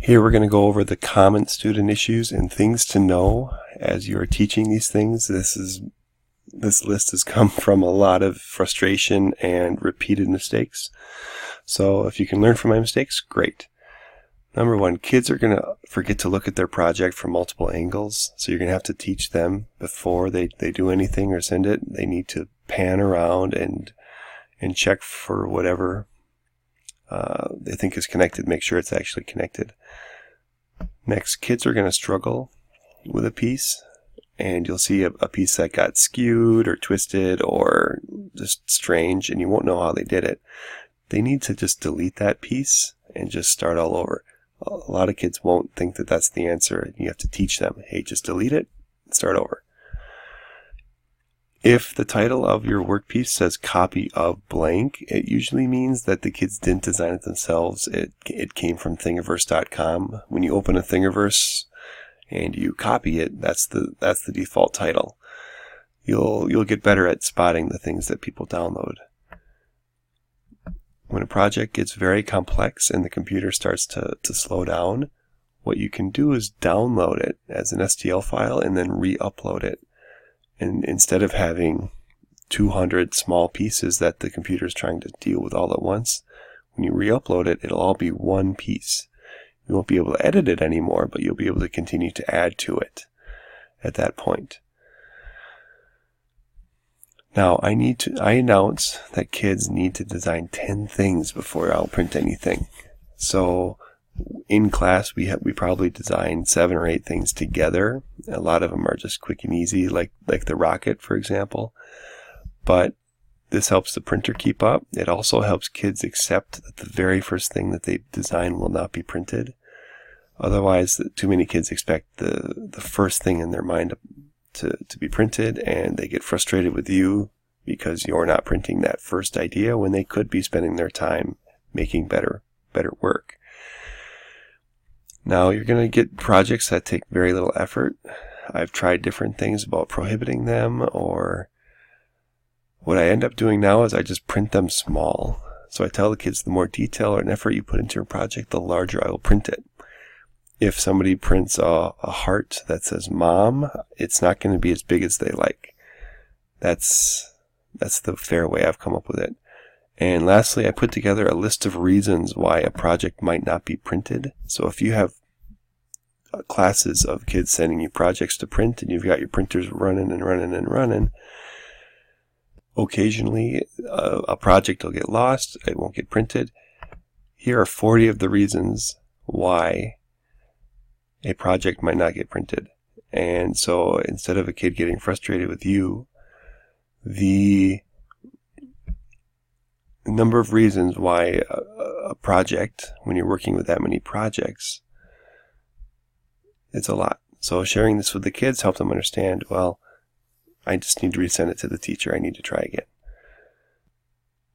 Here we're going to go over the common student issues and things to know as you are teaching these things. This list has come from a lot of frustration and repeated mistakes. So if you can learn from my mistakes, great. Number one, kids are going to forget to look at their project from multiple angles. So you're going to have to teach them before they do anything or send it. They need to pan around and check for whatever they think is connected, make sure it's actually connected. Next, kids are going to struggle with a piece, and you'll see a piece that got skewed or twisted or just strange, and you won't know how they did it. They need to just delete that piece and just start all over. A lot of kids won't think that that's the answer. You have to teach them, hey, just delete it and start over. If the title of your workpiece says copy of blank, it usually means that the kids didn't design it themselves. It came from Thingiverse.com. When you open a Thingiverse and you copy it, that's the default title. You'll get better at spotting the things that people download. When a project gets very complex and the computer starts to slow down, what you can do is download it as an STL file and then re-upload it. And instead of having 200 small pieces that the computer is trying to deal with all at once, when you re-upload it, it'll all be one piece. You won't be able to edit it anymore, but you'll be able to continue to add to it at that point. Now, I announce that kids need to design 10 things before I'll print anything. So in class, we probably design 7 or 8 things together. A lot of them are just quick and easy, like the rocket, for example. But this helps the printer keep up. It also helps kids accept that the very first thing that they design will not be printed. Otherwise, too many kids expect the first thing in their mind to be printed, and they get frustrated with you because you're not printing that first idea when they could be spending their time making better work. Now, you're going to get projects that take very little effort. I've tried different things about prohibiting them, or what I end up doing now is I just print them small. So I tell the kids the more detail or an effort you put into your project, the larger I will print it. If somebody prints a heart that says mom, it's not going to be as big as they like. That's the fair way I've come up with it. And lastly, I put together a list of reasons why a project might not be printed. So if you have classes of kids sending you projects to print and you've got your printers running, occasionally a project will get lost, it won't get printed. Here are 40 of the reasons why a project might not get printed. And so instead of a kid getting frustrated with you, the number of reasons why a project, when you're working with that many projects, it's a lot. So sharing this with the kids helps them understand, well, I just need to resend it to the teacher. I need to try again.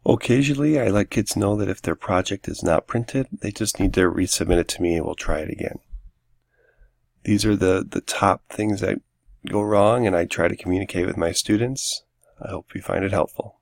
Occasionally, I let kids know that if their project is not printed, they just need to resubmit it to me and we'll try it again. These are the top things that go wrong, and I try to communicate with my students. I hope you find it helpful.